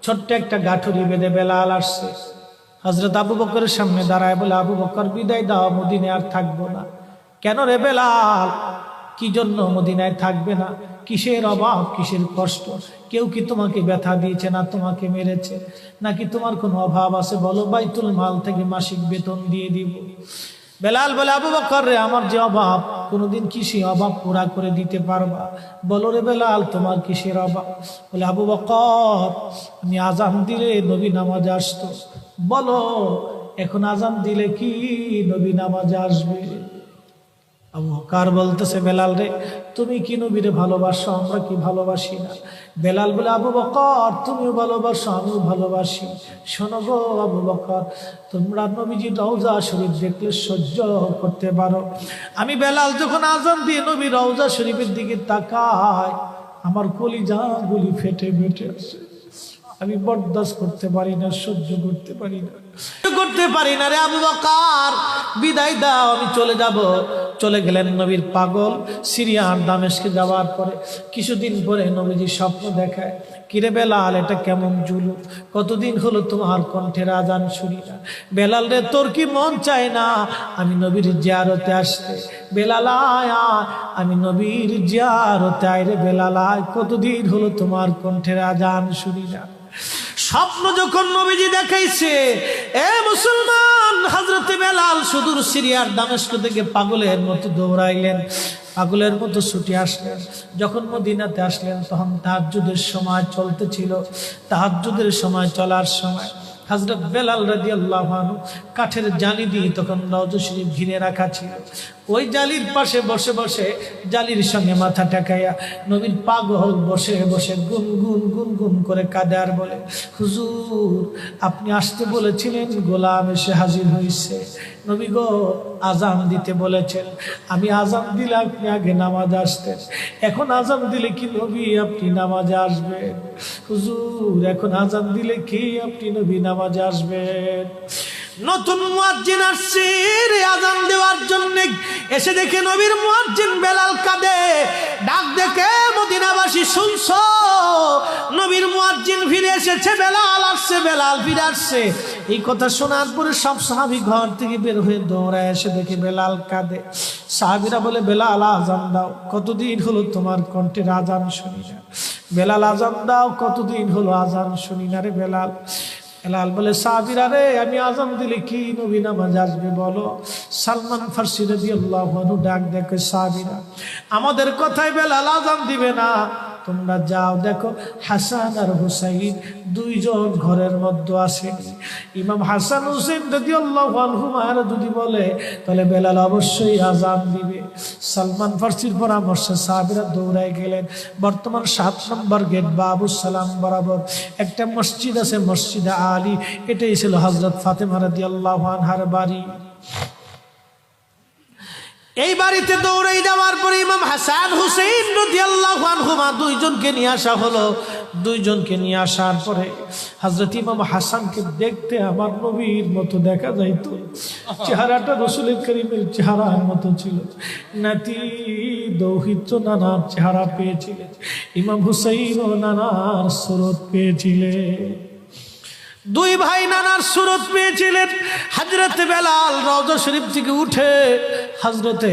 ছোট্ট একটা গাঠুরি বেঁধে বেলাল আসছে। হযরত আবু বকরের সামনে দাঁড়ায় বলে, আবু বকর বিদায় দাও, মদিনায় আর থাকবো না। কেন রে বেলাল, কি জন্য মদিনায় থাকবে না? কিসের অভাব, কিসের কষ্ট? কেউ কি তোমাকে ব্যথা দিয়েছে না তোমাকে মেরেছে? নাকি তোমার কোনো অভাব আছে? বলো, বাইতুল মাল থেকে মাসিক বেতন দিয়ে দিব। বেলাল বলে, আবু বকর রে, আমার যে অভাব, কোনোদিন কি সেই অভাব পুরা করে দিতে পারবা? বলো রে বেলাল, তোমার কিসের অভাব? বলে, আবু বকর, আমি আজান দিলে নবী নামাজে আসতো। বলো, এখন আজান দিলে কি নবী নামাজে আসবে? আবু বকর বলতেছে, বেলাল রে, তুমি কি নবীরে ভালোবাসো, আমরা কি ভালোবাসি না? বেলাল বলে, আবু বকর, তুমিও ভালোবাসো, আমিও ভালোবাসি। শোনো গো আবু বকর, তোমরা নবীজি রওজা শরীফ দেখলে সহ্য করতে পারো? আমি বেলাল যখন আজান দিয়ে নবী রওজা শরীফের দিকে তাকাই, আমার কলিজা গুলি ফেটে ফেটে আসে। আমি বরদাস্ত করতে পারি না, সহ্য করতে পারি না, করতে পারি না রে আবু বকর, বিদায় দাও, আমি চলে যাব। চলে গেলেন নবীর পাগল। সিরিয়ার দামেস্কে যাওয়ার পরে কিছুদিন পরে নবীজি স্বপ্ন দেখায়, কিরে বেলাল, এটা কেমন জুলুম? কতদিন হলো তোমার কণ্ঠের আজান শুনি না। বেলাল রে, তোর কি মন চায় না আমি নবীর জিয়ারতে আসতে? বেলাল আয়, আমি নবীর জিয়ারতে আয় রে বেলাল আয়, কতদিন হলো তোমার কণ্ঠের আজান শুনি না। স্বপ্ন যখন নবীজি দেখাইছে, এ মুসলমান, হযরতে বেলাল সুদূর সিরিয়ার দামেস্ক থেকে পাগলের মতো দৌড়াইলেন, পাগলের মতো ছুটে আসলেন। যখন মদিনাতে আসলেন, তখন তাহাজ্জুদের সময় চলতেছিল। তাহাজ্জুদের সময় চলার সময় হযরত বেলাল রাদিয়াল্লাহু আনহু কাঠের জালি দিয়ে তখন রওজা শরীফ ঘিরে রাখা ছিল। ওই জালির পাশে বসে বসে জালির সঙ্গে মাথা ঠেকাইয়া নবীর পাগল বসে বসে গুনগুন গুনগুন করে কাঁদে আর বলে, হুজুর, আপনি আসতে বলেছিলেন, গোলাম এসে হাজির হয়েছে। নবী গো, আজান দিতে বলেছেন, আমি আজান দিলে আপনি আগে নামাজ আসতেন, এখন আজান দিলে কি নবী আপনি নামাজে আসবেন? হুজুর, এখন আজান দিলে কি আপনি নবী নামাজে আসবেন? নতুন মুয়াজ্জিন আসছে আজান দেওয়ার জন্য, এসে দেখে নবীর মুয়াজ্জিন বেলাল কাঁদে। ডাক দেখে মদিনাবাসী, শুনছো, নবীর মুয়াজ্জিন ফিরে এসেছে, বেলাল আসছে, বেলাল ফিরে আসছে। এই কথা শোনার পরে সব সাহাবী ঘর থেকে বের হয়ে দৌড়ায় এসে দেখে বেলাল কাঁদে। সাহাবীরা বলে, বেলাল আজান দাও, কতদিন হলো তোমার কণ্ঠের আজান শুনি না। বেলাল আজান দাও, কতদিন হলো আজান শুনি না রে বেলাল। বেলাল বলে, সাহাবীরা রে, আমি আজান দিলে কি নবী নামাজ আসবে বলো? সালমান ফারসি রাদিয়াল্লাহু আনহু ডাক দেখে, সাহাবীরা, আমাদের কথায় বেলাল আজান দিবে না, তোমরা যাও দেখো হাসান আর হুসাইন দুইজন ঘরের মধ্যে আসেন। ইমাম হাসান হুসেন রাদিয়াল্লাহু আনহুমা যদি বলে, তাহলে বেলাল অবশ্যই আজান দিবে। সালমান ফারসির পরামর্শে সাহাবীরা দৌড়ায় গেলেন। বর্তমান 7 নম্বর গেট বাবু সালাম বরাবর একটা মসজিদ আছে, মসজিদে আলী। এটাই ছিল হযরত ফাতেমা রাদিয়াল্লাহু আনহার বাড়ি। এই বাড়িতে দৌড়াই যাওয়ার পরে ইমাম হাসান হুসেইন রাদিয়াল্লাহু আনহুমা দুইজনকে নিয়ে আসা হলো। দুইজনকে নিয়ে আসার পরে হযরত ইমাম হাসানকে দেখতে আমার নবীর মতো দেখা যাইতো, চেহারাটা রাসূল করিমের চেহারার মতো ছিল। নাতি দৌহিত্র নানার চেহারা পেয়েছিলেন, ইমাম হুসাইন ও নানার সুরত পেয়েছিলেন। দুই ভাই নানার সুরত পেয়েছিলেন। হযরতে বেলাল রওজা শরীফ থেকে উঠে হযরতে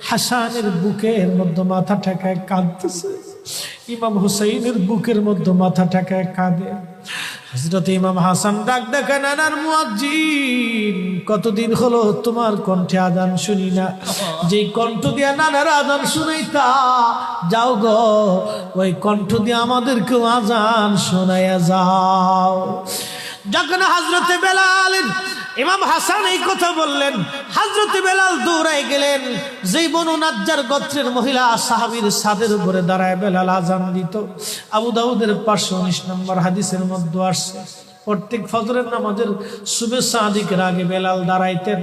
হাসানের বুকের মধ্যে মাথা ঠেকায় কাঁদতেছে, ইমাম হুসাইনের বুকের মধ্যে মাথা ঠেকায় কাঁদে। হযরতে ইমাম হাসান ডাক দেখে, নানার মুয়াজ্জিন, কতদিন হলো তোমার কণ্ঠে আজান শুনি না। যেই কণ্ঠ দিয়ে নানার আজান শুনাইতা, যাও গো ওই কণ্ঠ দিয়ে আমাদেরকেও আজান শোনাইয়া যাও। যখন হযরতে বেলাল ইমাম হাসান এই কথা বললেন, হযরতে বেলাল দৌড়ায় গেলেন। যেই বনু নাজ্জার গোত্রের মহিলা সাহাবীর ছাদের উপরে দাঁড়ায় বেলাল আজান দিত। আবু দাউদের 519 নম্বর হাদিসের মধ্যে আসছে, প্রত্যেক ফজরের নামাজের শুভেচ্ছা আদিকের আগে বেলাল দাঁড়াইতেন।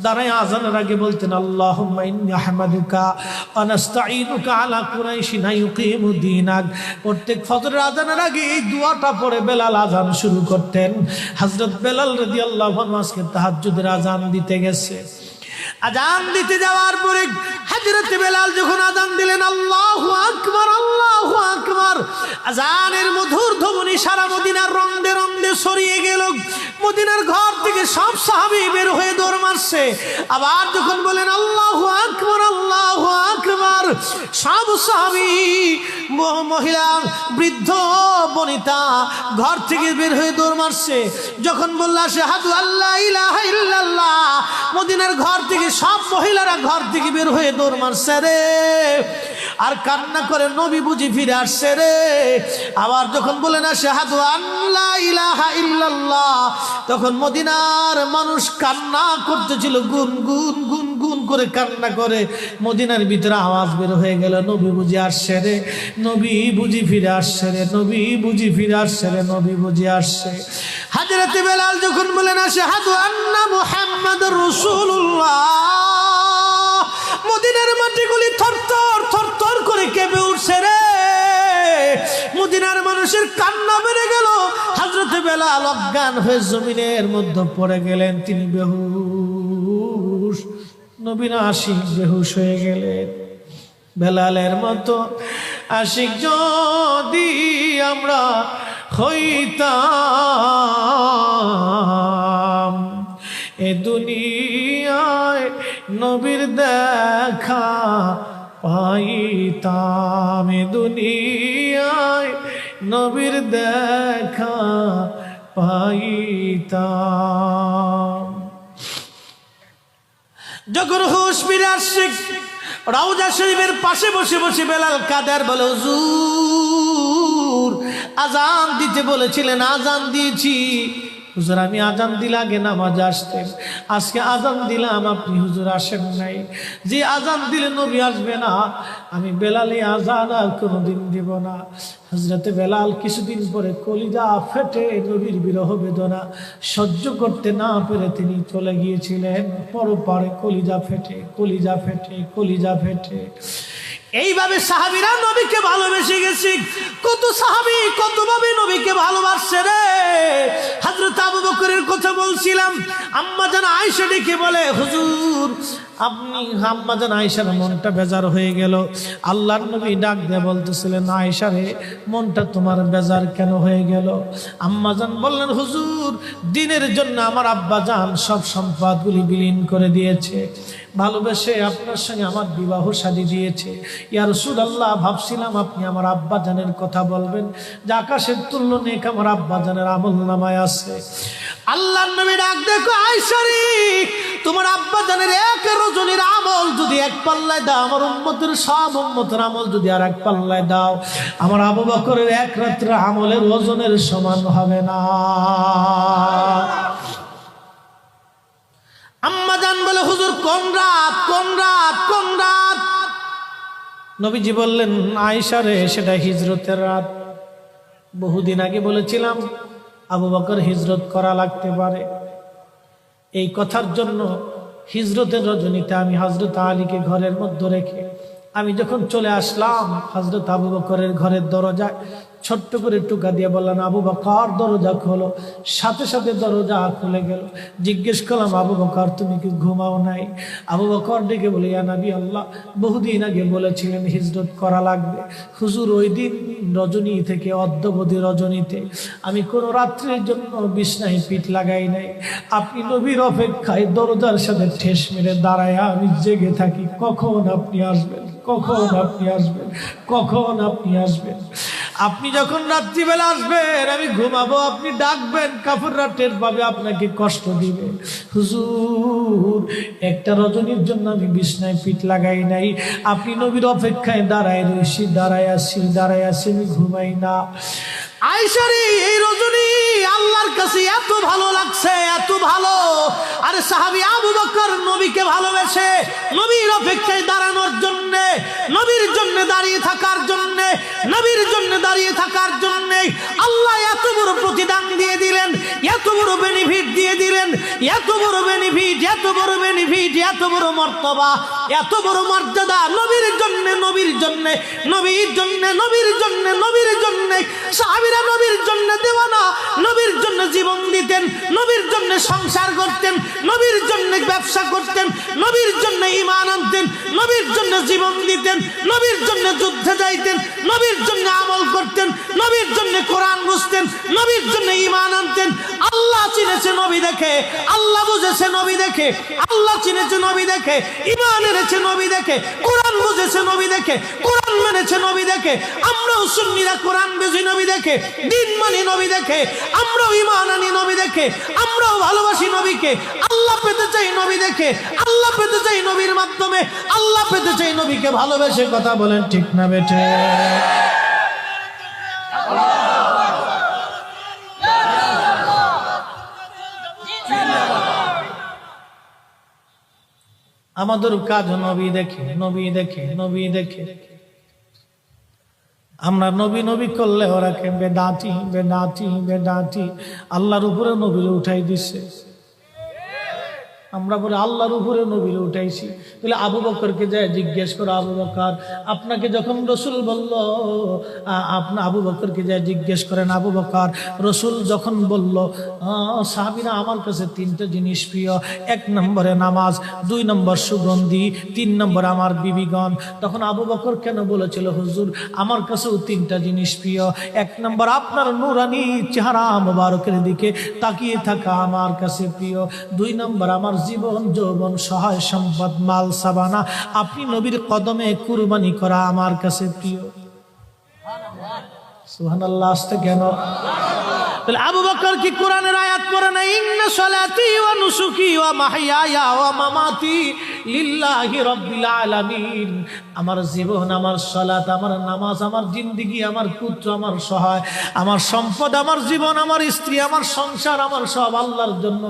দাঁড়ায় আজানের আগে বলতেন, আল্লাহুম্মা ইন্নী আহমাদুকা ওয়া নাস্তাঈনুকা আলা কুরাইশিন ইউকিমু দীনাক। প্রত্যেক ফজরের আজানের আগে এই দোয়াটা পড়ে বেলাল আজান শুরু করতেন। হযরত বেলাল রাদিয়াল্লাহু আনহু আজকে তাহাজ্জুদের আজান দিতে গেছে। আজান দিতে যাওয়ার পরে হযরত বেলাল যখন আজান দিলেন, আল্লাহু আকবার, আল্লাহু আকবার, আজানের মধুর ধ্বনি সারা মদিনার রন্দে রন্দে ছড়িয়ে গেল। মদিনার ঘর থেকে সব সাহাবী বের হয়ে দৌড় মারছে। আবার যখন বলেন আল্লাহু আকবার, আল্লাহু আকবার, সব সাহাবী, মহিলা, বৃদ্ধ, বনিতা ঘর থেকে বের হয়ে দৌড় মারছে। যখন বলল আশহাদু আল্লা ইলাহা ইল্লাল্লাহ, মদিনার ঘর থেকে সব মহিলারা ঘর থেকে বের হয়ে দৌড় মারছে রে, আর কান্না করে নবী বুঝি ফিরে আসছে রে। আবার যখন বলেন আশহাদু আল্লা ইলাহা ইল্লাল্লাহ, তখন মদিনার মানুষ কান্না করতেছিল, গুন গুন গুন গুন করে কান্না করে। মদিনার ভিতরে আওয়াজ বের হয়ে গেল, নবী বুঝি আসছে রে, নবী বুঝি ফিরে আসছে রে, নবী বুঝি ফিরে আসছে রে, নবী বুঝি আসছে। হযরত বেলাল যখন বলেন আশহাদু আন্না মুহাম্মাদুর রাসূলুল্লাহ, মদিনার মাটিগুলি থরথর থরথর করে কেঁপে উঠছে রে। মদিনার মানুষের কান্না বেড়ে গেল। হযরত বেলাল অজ্ঞান হয়ে জমিনের মধ্যে পড়ে গেলেন, তিনি বেহুশ, নবীর আশিক বেহুশ হয়ে গেলেন। বেলালের মতো আশিক যদি আমরা হইতাম, এ দুনিয়ায় নবীর দেখা পাইতাম, এ দুনিয়ায় নবীর দেখা পাইতাম। যখন হুঁশ ফিরে আসছে, রওজা শরীফের পাশে বসে বসে বেলাল কাদের বলে, হুজুর আজান দিতে বলেছিলেন, আজান দিয়েছি। হুজুর আমি আজান দিলে আগে নামাজ আসতেন, আজকে আজান দিলাম আপনি হুজুর আসেন নাই। যে আজান দিলে নবী আসবে না, আমি বেলালে আজান আর কোনোদিন দিব না। হযরতে বেলাল কিছুদিন পরে কলিজা ফেটে, নবীর বিরহ বেদনা সহ্য করতে না পেরে তিনি চলে গিয়েছিলেন পরপারে। কলিজা ফেটে, কলিজা ফেটে, কলিজা ফেটে। এইভাবে সাহাবীরা নবীকে ভালোবেসে গেছে। কত সাহাবী কতভাবে নবীকে ভালোবাসছে রে। হযরত আবু বকরের কথা বলছিলাম, আম্মা জান আয়েশা ডেকে বলে, হুজুর আপনি, আম্মা জান আয়েশার মনটা বেজার হয়ে গেল। আল্লাহর নবী ডাক দিয়ে বলতেছিলেন, আয়েশা রে মনটা তোমার বেজার কেন হয়ে গেল? আম্মা জান বললেন, হুজুর দিনের জন্য আমার আব্বা জান সব সম্পদগুলি বিলীন করে দিয়েছে, ভালোবেসে আপনার সঙ্গে আমার বিবাহ শাদী দিয়েছে। ইয়া রাসূলুল্লাহ ভাবছিলাম আপনি আমার আব্বা জানের কথা বলবেন, যে আকাশের তুল্য নেক আমার আব্বা জানের আমল নামায় আছে। আল্লাহর নবী ডাক দেখো, আয়েশা রে তোমার আব্বা জানের এক রজনীর আমল যদি এক পাল্লায় দাও, আমার উম্মতের সব উম্মতের আমল যদি আর এক পাল্লায় দাও, আমার আবু বকরের এক রাত্রে আমলের ওজনের সমান হবে না। আম্মা জান বলে, হুজুর কোন রাত, কোন রাত, কোন রাত? নবীজি বললেন, আয়েশা রে সেটা হিজরতের রাত। বহুদিন আগে বলেছিলাম আবু বকর হিজরত করা লাগতে পারে। এই কথার জন্য হিজরতের রজনীতে আমি হযরত আলীকে ঘরের মধ্যে রেখে আমি যখন চলে আসলাম, হযরত আবু বকরের ঘরের দরজায় ছোট্ট করে টুকা দিয়ে বললেন, আবু বকর দরজা খোলো। সাথে সাথে দরজা খুলে গেল। জিজ্ঞেস করলাম, আবু বকর তুমি কি ঘুমাও নাই? আবু বকর ডেকে বলে, ইয়া নবী আল্লাহ বহুদিন আগে বলেছিলেন হিজরত করা লাগবে। হুজুর ওই দিন রজনী থেকে অদ্যবধি রজনীতে আমি কোনো রাত্রের জন্য বিছনায় পিঠ লাগাই নাই। আপনি নবীর অপেক্ষায় দরজার সাথে ঠেস মেরে দাঁড়ায় আমি জেগে থাকি, কখন আপনি আসবেন, কখন আপনি আসবেন, কখন আপনি আসবেন। আপনি যখন রাত্রিবেলা আসবেন আমি ঘুমাবো, আপনি ডাকবেন, কাফেররা টের পাবে, আপনাকে কষ্ট দিবে। হুজুর একটা রজনীর জন্য আমি বিছনায় পিঠ লাগাই নাই, আপনি নবীর অপেক্ষায় দাঁড়ায় রয়েছি, দাঁড়ায় আসি, দাঁড়ায় আসি, আমি ঘুমাই না। আয়েশা রে এই রজনী আল্লাহর কাছে এত ভালো লাগছে, এত ভালো। আরে সাহাবী আবু বকর নবীকে ভালোবেসে নবীর অপেক্ষায় দাঁড়ানোর জন্য, নবীর জন্য দাঁড়িয়ে থাকার জন্য, নবীর জন্য দাঁড়িয়ে থাকার জন্য আল্লাহ এত বড় প্রতিদান দিয়ে দিলেন, এত বড় বেনিফিট দিয়ে দিলেন, এত বড় বেনিফিট, এত বড় বেনিফিট, এত বড় মর্তবা, এত বড় মর্যাদা নবীর জন্য, নবীর জন্য, নবীর জন্য, নবীর জন্য, নবীর জন্য। সাহাবীরা নবীর জন্য দেওয়ানা, নবীর জন্য জীবন দিতেন, নবীর জন্য সংসার করতেন, নবীর জন্য ব্যবসা করতেন, নবীর জন্য ঈমান আনতেন, নবীর জন্য জীবন দিতেন, নবীর জন্য যুদ্ধে যাইতেন, নবীর জন্য আমল করতেন, নবীর জন্য কোরআন বুঝতেন, নবীর জন্য ঈমান আনতেন। আল্লাহ চিনেছে নবী দেখে, আল্লাহ বুঝেছে নবী দেখে, আল্লাহ চিনেছে নবী দেখে, ঈমান এনেছে নবী দেখে, কোরআন বুঝেছে নবী দেখে, কোরআন মেনেছে নবী দেখে। আমরাও সুন্নিরা কোরআন বুঝি নবী দেখে, দিন মানি নবী দেখে, আমরাও ঈমান আনি নবী দেখে, আমরাও ভালোবাসি নবীকে। আল্লাহ পেতে চাই নবী দেখে, আল্লাহ পেতে চাই নবীর মাধ্যমে, আল্লাহ পেতে চাই নবীকে ভালোবেসে। কথা বলেন ঠিক না বেঠে? আমাদের কাজ নবী দেখে, নবী দেখে, নবী দেখে। আমরা নবী নবী করলে ওরা কে বেদাতি বেদাতি বেদাতি, আল্লাহর উপরে নবী উঠাই দিচ্ছে। আমরা বলে আল্লাহর উপরে নবী উঠাইছি। তাহলে আবু বকরকে যায় জিজ্ঞেস করো, আবু বকর আপনাকে যখন রসুল বলল, আপনি আবু বকরকে যায় জিজ্ঞেস করেন, আবু বকর রসুল যখন বলল সাহাবীরা আমার কাছে তিনটা জিনিস প্রিয়, 1 নম্বরে নামাজ, 2 নম্বর সুগন্ধি, 3 নম্বর আমার বিবিগণ। তখন আবু বকর কেন বলেছিল, হুজুর আমার কাছেও 3টা জিনিস প্রিয়। 1 নম্বর আপনার নূরানি চেহারা মোবারকের দিকে তাকিয়ে থাকা আমার কাছে প্রিয়। 2 নম্বর আমার জীবন যৌবন সহায় সম্পদ মাল সাবানা আপনি নবীর কদমে কুরবানি করা আমার কাছে প্রিয়। সুবহানাল্লাহ। আসতে কেন? তাহলে আবু বকর কি কোরআনের আয়াত পড়ে না? ইন্না সলাতি ওয়া নুসুকি ওয়া মাহইয়ায়া ওয়া মামাতি লিল্লাহি রাব্বিল আলামিন। আমার জীবন, আমার সালাত, আমার নামাজ, আমার জিন্দেগি, আমার পুত্র, আমার সহায়, আমার সম্পদ, আমার জীবন, আমার স্ত্রী, আমার সংসার, আমার সব আল্লাহর জন্য।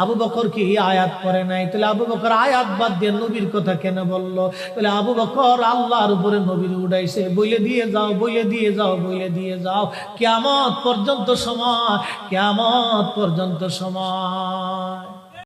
আবু বকর কি এই আয়াত পড়ে নাই? তাহলে আবু বকর আয়াত বাদ দিয়ে নবীর কথা কেন বললো? তাহলে আবু বকর আল্লাহর উপরে নবীর উড়াইছে। বলে দিয়ে যাও, বলে দিয়ে যাও, বলে দিয়ে যাও, কিয়ামত পর্যন্ত সময়, কিয়ামত পর্যন্ত সময়।